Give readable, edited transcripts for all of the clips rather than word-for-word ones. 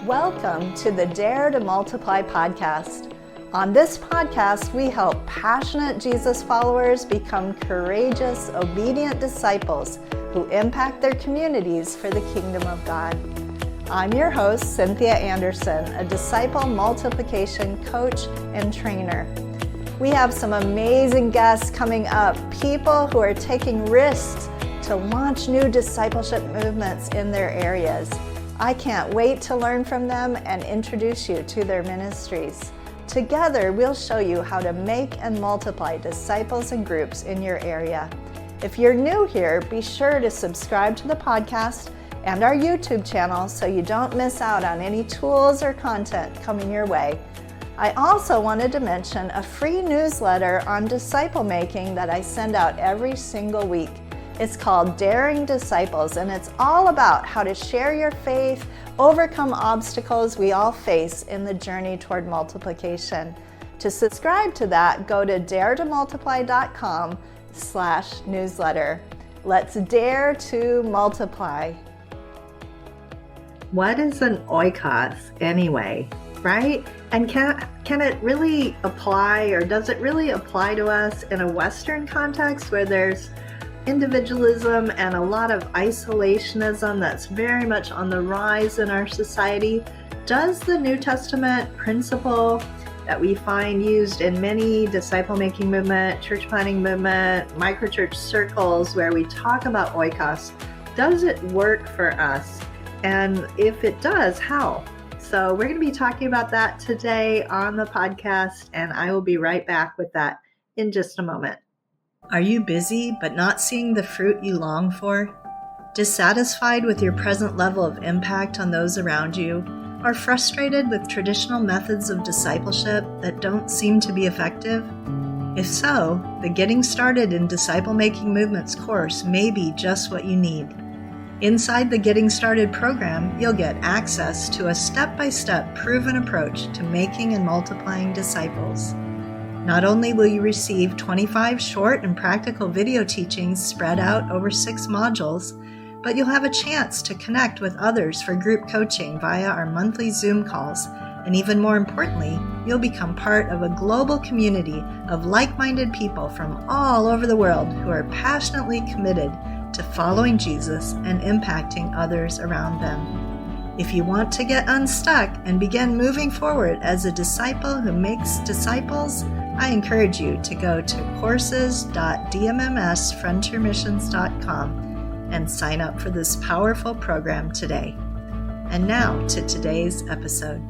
Welcome to the Dare to Multiply podcast. On this podcast, we help passionate Jesus followers become courageous, obedient disciples who impact their communities for the kingdom of God. I'm your host, Cynthia Anderson, a disciple multiplication coach and trainer. We have some amazing guests coming up, people who are taking risks to launch new discipleship movements in their areas. I can't wait to learn from them and introduce you to their ministries. Together, we'll show you how to make and multiply disciples and groups in your area. If you're new here, be sure to subscribe to the podcast and our YouTube channel so you don't miss out on any tools or content coming your way. I also wanted to mention a free newsletter on disciple making that I send out every single week. It's called Daring Disciples, and it's all about how to share your faith, overcome obstacles we all face in the journey toward multiplication. To subscribe to that, go to daretomultiply.com/newsletter. Let's dare to multiply. What is an oikos anyway, right? And can it really apply, or does it really apply to us in a Western context where there's individualism and a lot of isolationism that's very much on the rise in our society? Does the New Testament principle that we find used in many disciple-making movement, church planting movement, microchurch circles where we talk about oikos, does it work for us? And if it does, how? So we're going to be talking about that today on the podcast, and I will be right back with that in just a moment. Are you busy but not seeing the fruit you long for? Dissatisfied with your present level of impact on those around you? Or frustrated with traditional methods of discipleship that don't seem to be effective? If so, the Getting Started in Disciple Making Movements course may be just what you need. Inside the Getting Started program, you'll get access to a step-by-step proven approach to making and multiplying disciples. Not only will you receive 25 short and practical video teachings spread out over 6 modules, but you'll have a chance to connect with others for group coaching via our monthly Zoom calls. And even more importantly, you'll become part of a global community of like-minded people from all over the world who are passionately committed to following Jesus and impacting others around them. If you want to get unstuck and begin moving forward as a disciple who makes disciples, I encourage you to go to courses.dmmsfrontiermissions.com and sign up for this powerful program today. And now to today's episode.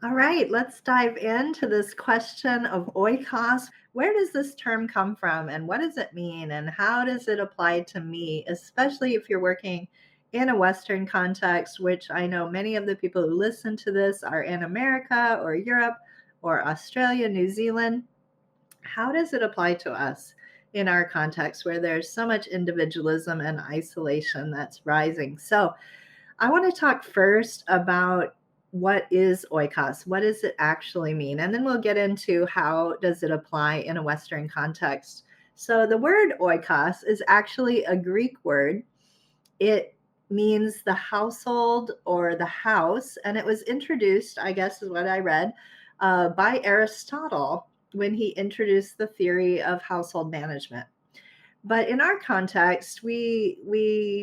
All right, let's dive into this question of oikos. Where does this term come from, and what does it mean, and how does it apply to me, especially if you're working in a Western context, which I know many of the people who listen to this are in America or Europe or Australia, New Zealand. How does it apply to us in our context where there's so much individualism and isolation that's rising? So I want to talk first about what is oikos? What does it actually mean? And then we'll get into how does it apply in a Western context. So the word oikos is actually a Greek word. It means the household or the house, and it was introduced, I guess is what I read, by Aristotle when he introduced the theory of household management. But in our context, we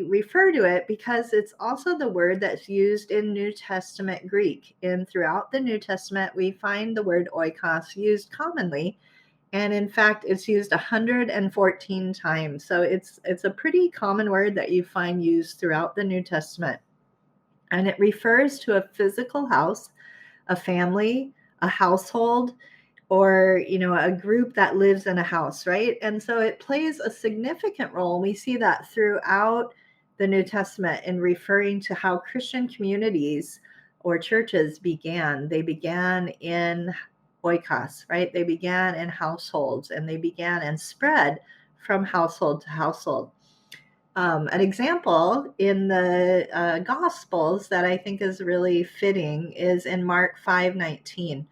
refer to it because it's also the word that's used in New Testament Greek. And throughout the New Testament, we find the word oikos used commonly. And in fact, it's used 114 times. So it's a pretty common word that you find used throughout the New Testament. And it refers to a physical house, a family, a household, or, a group that lives in a house, right? And so it plays a significant role. We see that throughout the New Testament in referring to how Christian communities or churches began. They began in oikos, right? They began in households, and they began and spread from household to household. An example in the Gospels that I think is really fitting is in Mark 5:19.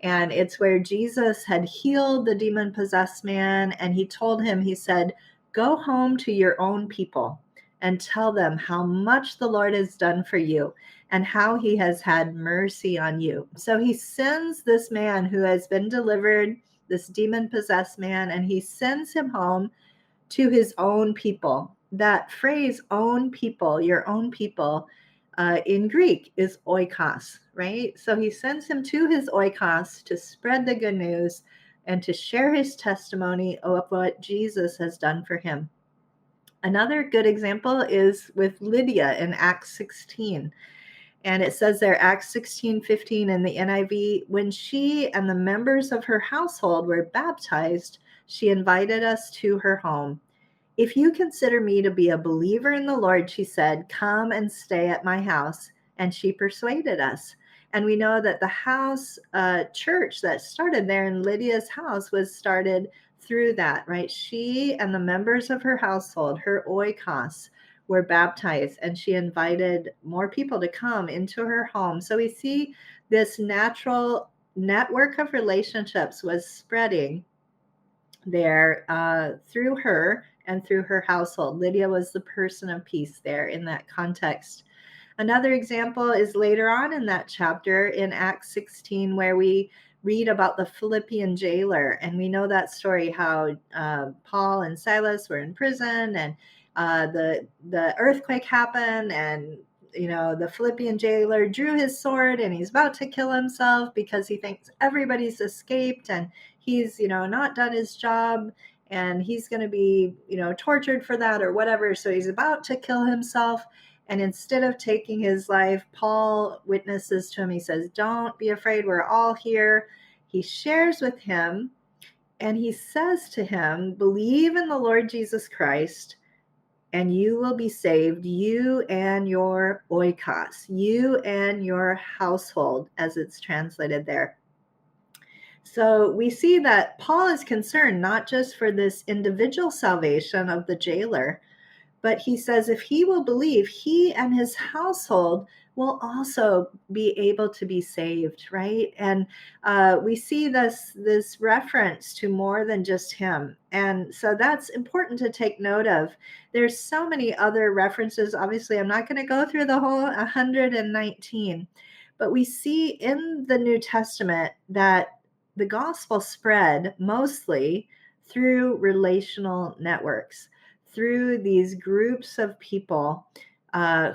And it's where Jesus had healed the demon-possessed man, and he told him, he said, "Go home to your own people and tell them how much the Lord has done for you and how he has had mercy on you. So he sends this man who has been delivered, this demon-possessed man, and he sends him home to his own people. That phrase, own people, your own people, in Greek is oikos, right? So he sends him to his oikos to spread the good news and to share his testimony of what Jesus has done for him. Another good example is with Lydia in Acts 16. And it says there, Acts 16:15 in the NIV, when she and the members of her household were baptized, she invited us to her home. If you consider me to be a believer in the Lord, she said, come and stay at my house. And she persuaded us. And we know that the house church that started there in Lydia's house was started through that, right? She and the members of her household, her oikos, were baptized, and she invited more people to come into her home. So we see this natural network of relationships was spreading there through her and through her household. Lydia was the person of peace there in that context. Another example is later on in that chapter in Acts 16, where we read about the Philippian jailer. And we know that story, how Paul and Silas were in prison, and the earthquake happened, and the Philippian jailer drew his sword and he's about to kill himself because he thinks everybody's escaped and he's not done his job, and he's going to be tortured for that or whatever. So he's about to kill himself. And instead of taking his life, Paul witnesses to him. He says, don't be afraid, we're all here. He shares with him, and he says to him, believe in the Lord Jesus Christ, and you will be saved, you and your oikos, you and your household, as it's translated there. So we see that Paul is concerned not just for this individual salvation of the jailer, but he says if he will believe, he and his household will also be able to be saved, right? And we see this reference to more than just him. And so that's important to take note of. There's so many other references. Obviously, I'm not going to go through the whole 119, but we see in the New Testament that the gospel spread mostly through relational networks, through these groups of people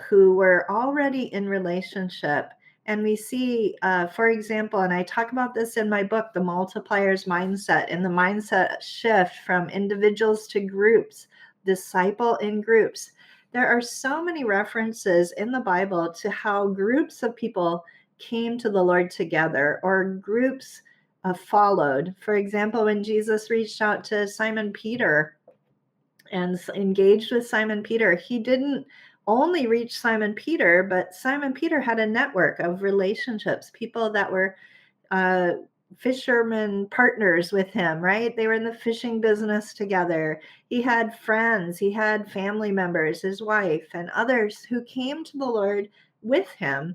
who were already in relationship. And we see, for example, and I talk about this in my book, The Multiplier's Mindset, and the mindset shift from individuals to groups, disciple in groups. There are so many references in the Bible to how groups of people came to the Lord together, or groups followed. For example, when Jesus reached out to Simon Peter and engaged with Simon Peter, he didn't only reach Simon Peter, but Simon Peter had a network of relationships, people that were fisherman partners with him, right? They were in the fishing business together. He had friends, he had family members, his wife, and others who came to the Lord with him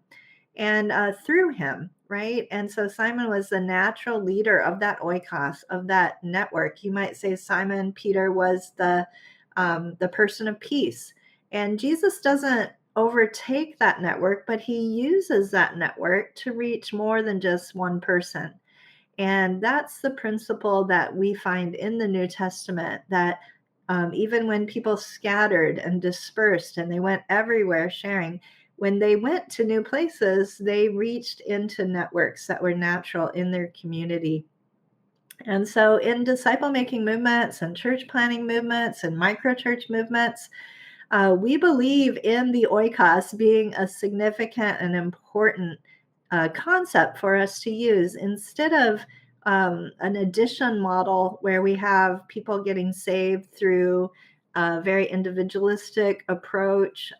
and through him, right? And so Simon was the natural leader of that oikos, of that network. You might say Simon Peter was the person of peace. And Jesus doesn't overtake that network, but he uses that network to reach more than just one person. And that's the principle that we find in the New Testament, that even when people scattered and dispersed and they went everywhere sharing, when they went to new places, they reached into networks that were natural in their community. And so in disciple-making movements and church planning movements and micro-church movements, we believe in the oikos being a significant and important concept for us to use instead of an addition model where we have people getting saved through a very individualistic approach,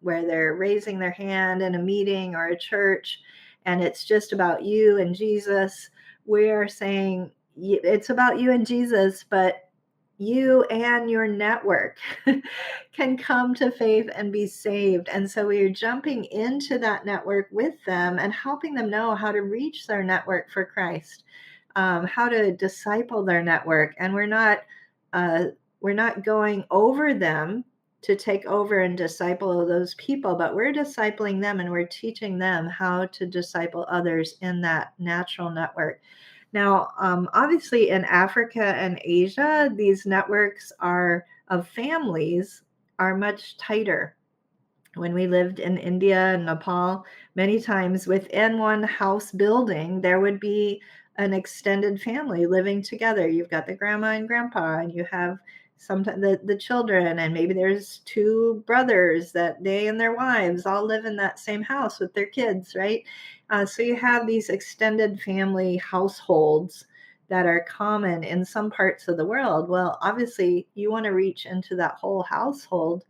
where they're raising their hand in a meeting or a church and it's just about you and Jesus. We're saying it's about you and Jesus, but you and your network can come to faith and be saved. And so we are jumping into that network with them and helping them know how to reach their network for Christ, how to disciple their network. And we're not going over them to take over and disciple those people, but we're discipling them and we're teaching them how to disciple others in that natural network. Now, obviously, in Africa and Asia, these networks are of families are much tighter. When we lived in India and Nepal, many times within one house building, there would be an extended family living together. You've got the grandma and grandpa, and you have sometimes the children, and maybe there's two brothers that they and their wives all live in that same house with their kids, right? So you have these extended family households that are common in some parts of the world. Well, obviously, you want to reach into that whole household,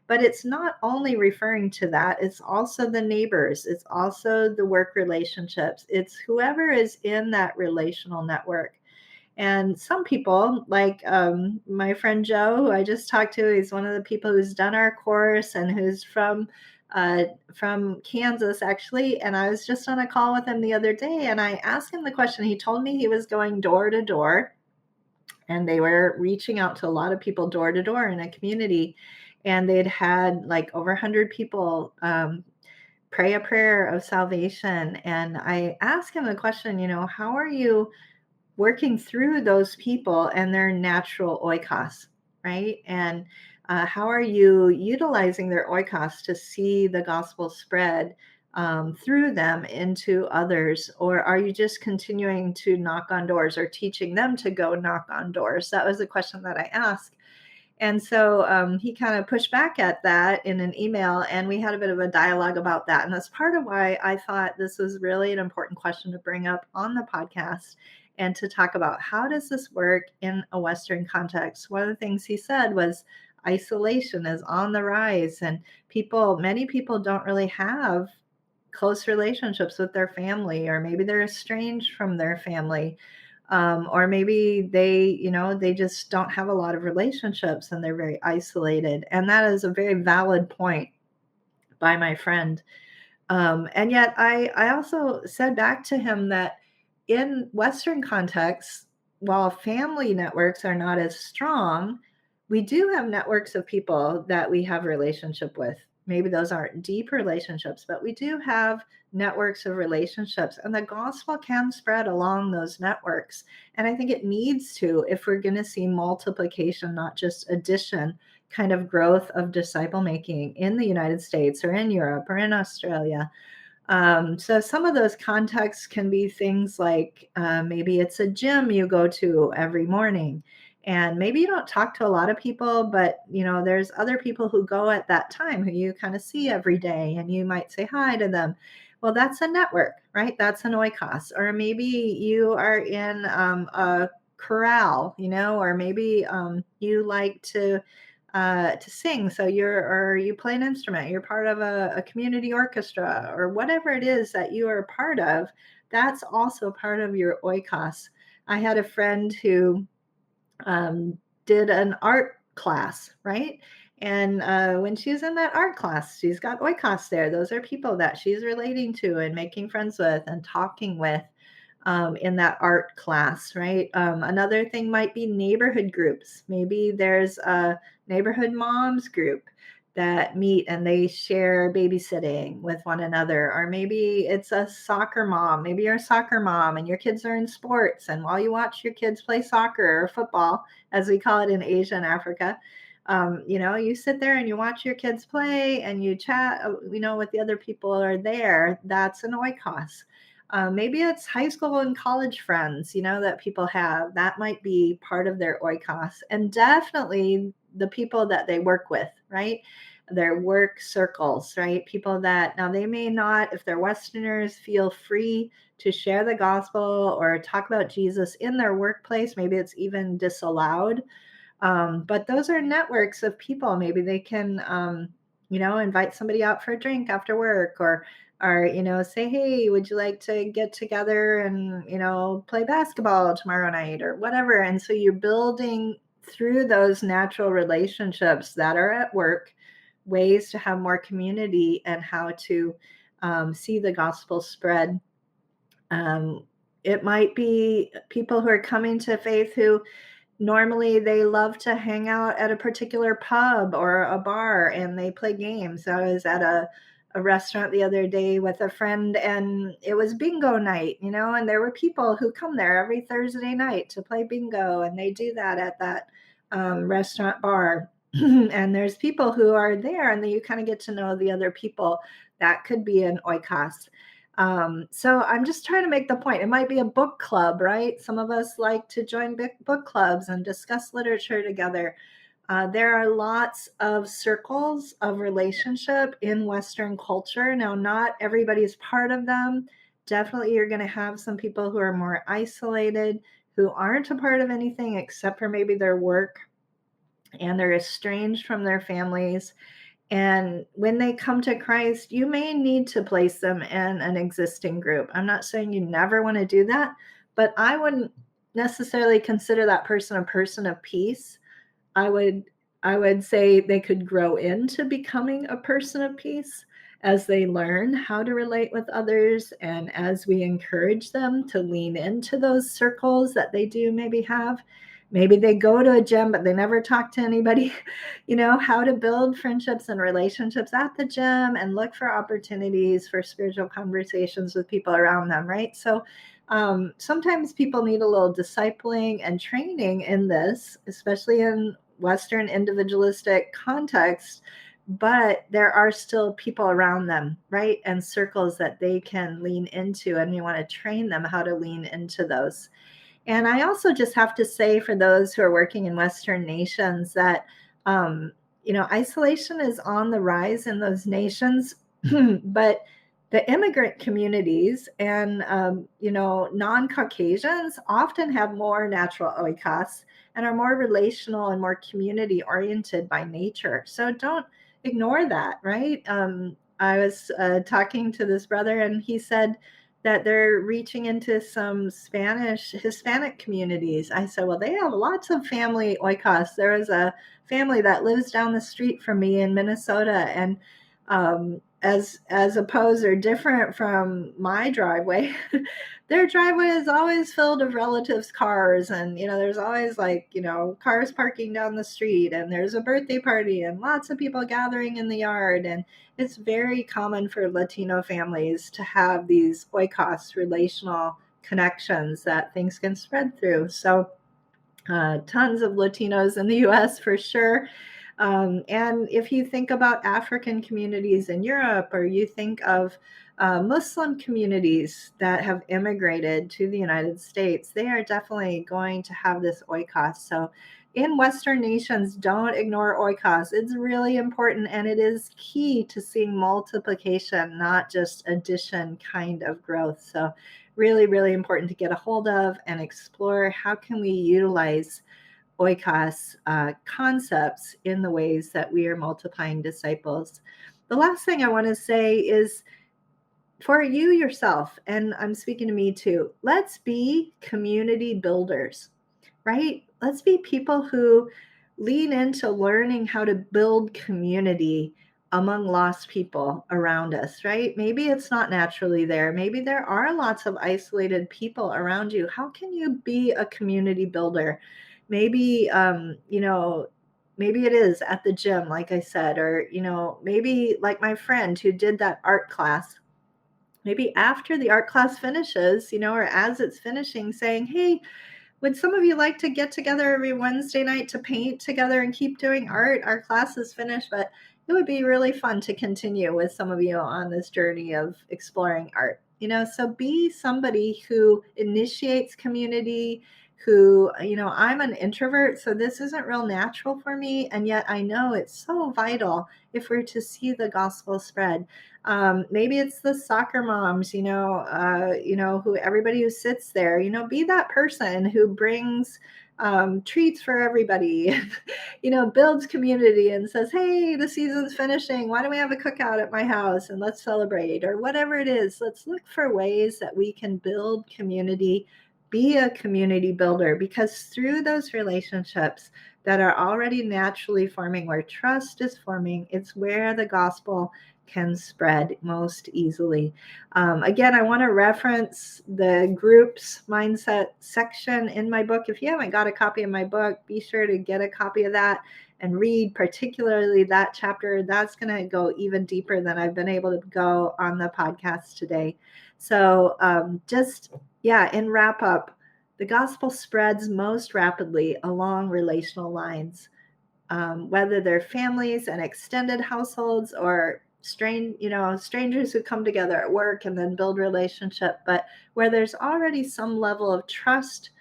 but it's not only referring to that, it's also the neighbors, it's also the work relationships, it's whoever is in that relational network. And some people, like my friend Joe, who I just talked to, he's one of the people who's done our course and who's from Kansas, actually. And I was just on a call with him the other day, and I asked him the question. He told me he was going door to door, and they were reaching out to a lot of people door to door in a community, and they'd had like over 100 people pray a prayer of salvation. And I asked him the question, how are you working through those people and their natural oikos, right? And how are you utilizing their oikos to see the gospel spread through them into others? Or are you just continuing to knock on doors or teaching them to go knock on doors? That was the question that I asked. And so he kind of pushed back at that in an email, and we had a bit of a dialogue about that. And that's part of why I thought this was really an important question to bring up on the podcast and to talk about how does this work in a Western context. One of the things he said was isolation is on the rise, and many people don't really have close relationships with their family, or maybe they're estranged from their family. Or maybe they just don't have a lot of relationships and they're very isolated. And that is a very valid point by my friend. And yet I also said back to him that in Western contexts, while family networks are not as strong, we do have networks of people that we have relationship with. Maybe those aren't deep relationships, but we do have networks of relationships, and the gospel can spread along those networks. And I think it needs to, if we're going to see multiplication, not just addition, kind of growth of disciple making in the United States or in Europe or in Australia. So some of those contexts can be things like maybe it's a gym you go to every morning, and maybe you don't talk to a lot of people, but there's other people who go at that time who you kind of see every day, and you might say hi to them. Well, that's a network, right? That's an oikos. Or maybe you are in a chorale, or maybe you like to sing. So you play an instrument, you're part of a community orchestra, or whatever it is that you are a part of. That's also part of your oikos. I had a friend who did an art class, right? And when she's in that art class, she's got oikos there. Those are people that she's relating to and making friends with and talking with in that art class, right? Another thing might be neighborhood groups. Maybe there's a neighborhood moms group that meet and they share babysitting with one another. Or maybe it's a soccer mom. Maybe you're a soccer mom and your kids are in sports. And while you watch your kids play soccer or football, as we call it in Asia and Africa, you sit there and you watch your kids play and you chat, with the other people are there. That's an oikos. Maybe it's high school and college friends, that people have. That might be part of their oikos. And definitely the people that they work with, right? Their work circles, right? People that, now they may not, if they're Westerners, feel free to share the gospel or talk about Jesus in their workplace. Maybe it's even disallowed. But those are networks of people. Maybe they can, invite somebody out for a drink after work, or say, hey, would you like to get together and, play basketball tomorrow night or whatever. And so you're building through those natural relationships that are at work, ways to have more community and how to see the gospel spread. It might be people who are coming to faith who normally they love to hang out at a particular pub or a bar and they play games. I was at a restaurant the other day with a friend and it was bingo night, and there were people who come there every Thursday night to play bingo, and they do that at that restaurant bar. And there's people who are there, and then you kind of get to know the other people. That could be an oikos. So I'm just trying to make the point. It might be a book club, right? Some of us like to join book clubs and discuss literature together. There are lots of circles of relationship in Western culture. Now, not everybody's part of them. Definitely, you're going to have some people who are more isolated, who aren't a part of anything except for maybe their work, and they're estranged from their families. And when they come to Christ, you may need to place them in an existing group. I'm not saying you never want to do that, but I wouldn't necessarily consider that person a person of peace. I would say they could grow into becoming a person of peace as they learn how to relate with others, and as we encourage them to lean into those circles that they do maybe have. Maybe they go to a gym, but they never talk to anybody. How to build friendships and relationships at the gym and look for opportunities for spiritual conversations with people around them, right? So sometimes people need a little discipling and training in this, especially in Western individualistic context, but there are still people around them, right? And circles that they can lean into, and we want to train them how to lean into those. And I also just have to say, for those who are working in Western nations, that isolation is on the rise in those nations, but the immigrant communities and non-Caucasians often have more natural oikos and are more relational and more community oriented by nature. So don't ignore that, right? I was talking to this brother, and he said that they're reaching into some Spanish Hispanic communities. I said, well, they have lots of family oikos. There is a family that lives down the street from me in Minnesota, and as opposed or different from my driveway, their driveway is always filled of relatives' cars, and there's always cars parking down the street, and there's a birthday party and lots of people gathering in the yard. And it's very common for Latino families to have these oikos relational connections that things can spread through. So tons of Latinos in the US for sure. And if you think about African communities in Europe, or you think of Muslim communities that have immigrated to the United States, they are definitely going to have this oikos. So in Western nations, don't ignore oikos. It's really important, and it is key to seeing multiplication, not just addition kind of growth. So really, really important to get a hold of and explore how can we utilize oikos concepts in the ways that we are multiplying disciples. The last thing I want to say is, for you yourself, and I'm speaking to me too, let's be community builders, right? Let's be people who lean into learning how to build community among lost people around us, right? Maybe it's not naturally there. Maybe there are lots of isolated people around you. How can you be a community builder? Maybe, maybe it is at the gym, like I said, or, maybe like my friend who did that art class. Maybe after the art class finishes, or as it's finishing, saying, hey, would some of you like to get together every Wednesday night to paint together and keep doing art? Our class is finished, but it would be really fun to continue with some of you on this journey of exploring art. So be somebody who initiates community, who, I'm an introvert, so this isn't real natural for me. And yet I know it's so vital if we're to see the gospel spread. Maybe it's the soccer moms, who everybody who sits there, be that person who brings treats for everybody, builds community and says, hey, the season's finishing. Why don't we have a cookout at my house and let's celebrate, or whatever it is. Let's look for ways that we can build community, be a community builder, because through those relationships that are already naturally forming, where trust is forming, it's where the gospel can spread most easily. Again, I want to reference the groups mindset section in my book. If you haven't got a copy of my book, be sure to get a copy of that and read particularly that chapter. That's going to go even deeper than I've been able to go on the podcast today. So in wrap up, the gospel spreads most rapidly along relational lines, whether they're families and extended households or strangers who come together at work and then build relationship, but where there's already some level of trust,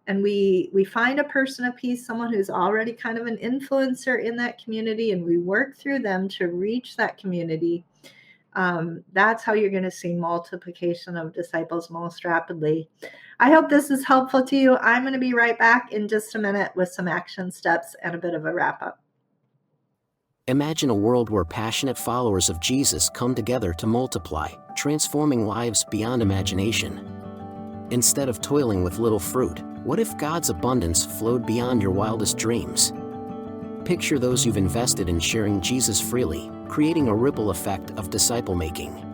and we find a person of peace, someone who's already kind of an influencer in that community, and we work through them to reach that community. That's how you're going to see multiplication of disciples most rapidly. I hope this is helpful to you. I'm going to be right back in just a minute with some action steps and a bit of a wrap up. Imagine a world where passionate followers of Jesus come together to multiply, transforming lives beyond imagination. Instead of toiling with little fruit, what if God's abundance flowed beyond your wildest dreams? Picture those you've invested in sharing Jesus freely, creating a ripple effect of disciple making.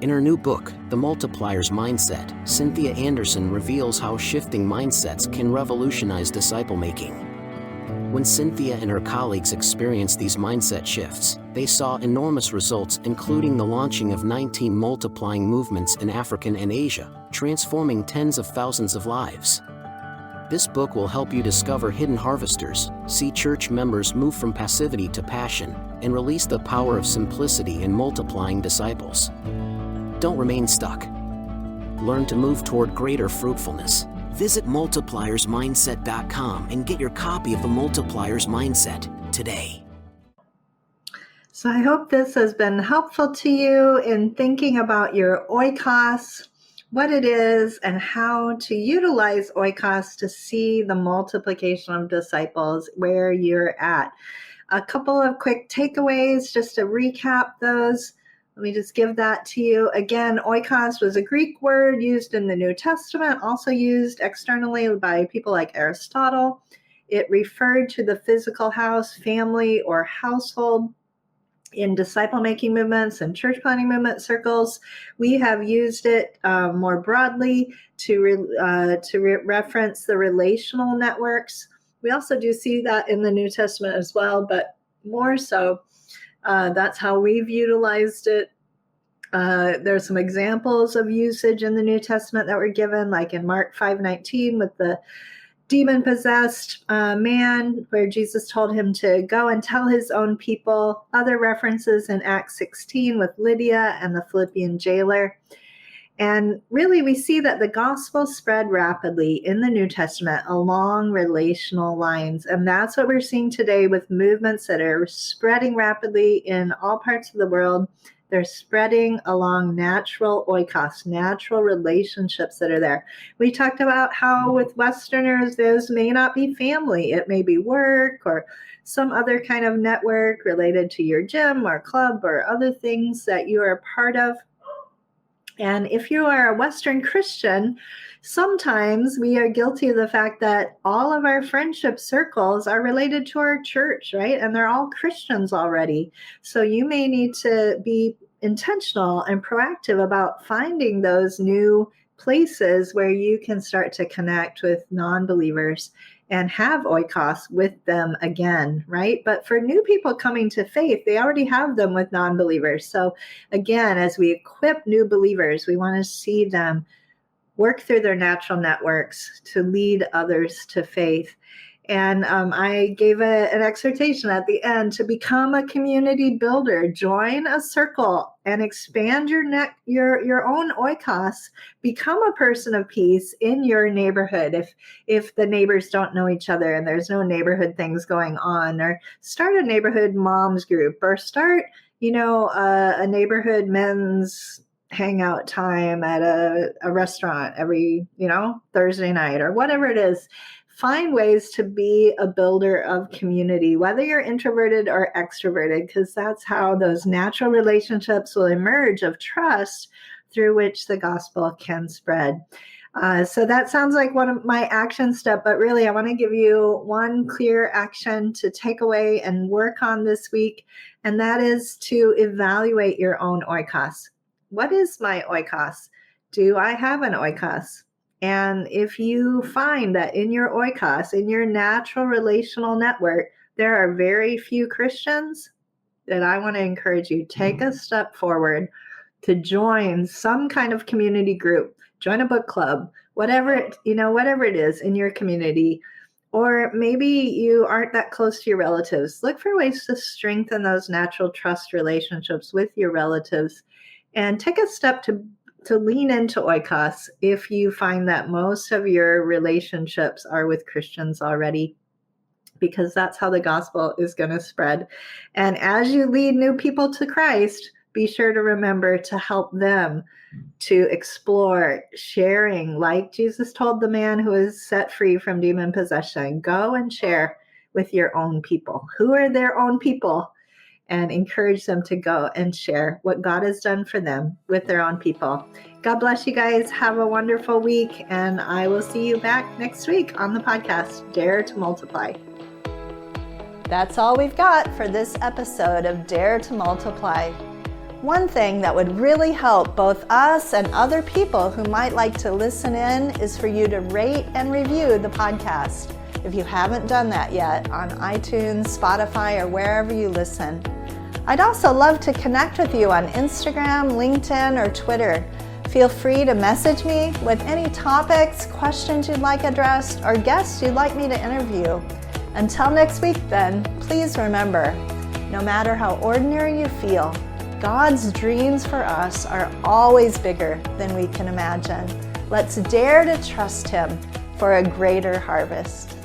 In her new book, The Multiplier's Mindset, Cynthia Anderson reveals how shifting mindsets can revolutionize disciple making. When Cynthia and her colleagues experienced these mindset shifts, they saw enormous results, including the launching of 19 multiplying movements in Africa and Asia, transforming tens of thousands of lives. This book will help you discover hidden harvesters, see church members move from passivity to passion, and release the power of simplicity in multiplying disciples. Don't remain stuck. Learn to move toward greater fruitfulness. Visit multipliersmindset.com and get your copy of The Multiplier's Mindset today. So I hope this has been helpful to you in thinking about your Oikos, what it is, and how to utilize Oikos to see the multiplication of disciples where you're at. A couple of quick takeaways just to recap those. Let me just give that to you. Again, oikos was a Greek word used in the New Testament, also used externally by people like Aristotle. It referred to the physical house, family, or household in disciple-making movements and church planting movement circles. We have used it more broadly to reference the relational networks. We also do see that in the New Testament as well, but more so. That's how we've utilized it. There's some examples of usage in the New Testament that were given, like in Mark 5:19 with the demon-possessed man, where Jesus told him to go and tell his own people. Other references in Acts 16 with Lydia and the Philippian jailer. And really, we see that the gospel spread rapidly in the New Testament along relational lines. And that's what we're seeing today with movements that are spreading rapidly in all parts of the world. They're spreading along natural oikos, natural relationships that are there. We talked about how with Westerners, those may not be family. It may be work or some other kind of network related to your gym or club or other things that you are a part of. And if you are a Western Christian, sometimes we are guilty of the fact that all of our friendship circles are related to our church, right? And they're all Christians already. So you may need to be intentional and proactive about finding those new places where you can start to connect with non-believers and have oikos with them again, right? But for new people coming to faith, they already have them with non-believers. So again, as we equip new believers, we want to see them work through their natural networks to lead others to faith. And I gave an exhortation at the end to become a community builder. Join a circle and expand your own oikos. Become a person of peace in your neighborhood. If the neighbors don't know each other and there's no neighborhood things going on, or start a neighborhood moms group, or start a neighborhood men's hangout time at a restaurant every Thursday night or whatever it is. Find ways to be a builder of community, whether you're introverted or extroverted, because that's how those natural relationships will emerge of trust through which the gospel can spread. So that sounds like one of my action steps, but really I want to give you one clear action to take away and work on this week, and that is to evaluate your own oikos. What is my oikos? Do I have an oikos? And if you find that in your oikos, in your natural relational network, there are very few Christians, then I want to encourage you, take a step forward to join some kind of community group. Join a book club, whatever it is in your community. Or maybe you aren't that close to your relatives. Look for ways to strengthen those natural trust relationships with your relatives, and take a step to lean into oikos if you find that most of your relationships are with Christians already, because that's how the gospel is going to spread. And as you lead new people to Christ, be sure to remember to help them to explore sharing, like Jesus told the man who was set free from demon possession. Go and share with your own people. Who are their own people? And encourage them to go and share what God has done for them with their own people. God bless you guys. Have a wonderful week, and I will see you back next week on the podcast, Dare to Multiply. That's all we've got for this episode of Dare to Multiply. One thing that would really help both us and other people who might like to listen in is for you to rate and review the podcast, if you haven't done that yet, on iTunes, Spotify, or wherever you listen. I'd also love to connect with you on Instagram, LinkedIn, or Twitter. Feel free to message me with any topics, questions you'd like addressed, or guests you'd like me to interview. Until next week then, please remember, no matter how ordinary you feel, God's dreams for us are always bigger than we can imagine. Let's dare to trust Him for a greater harvest.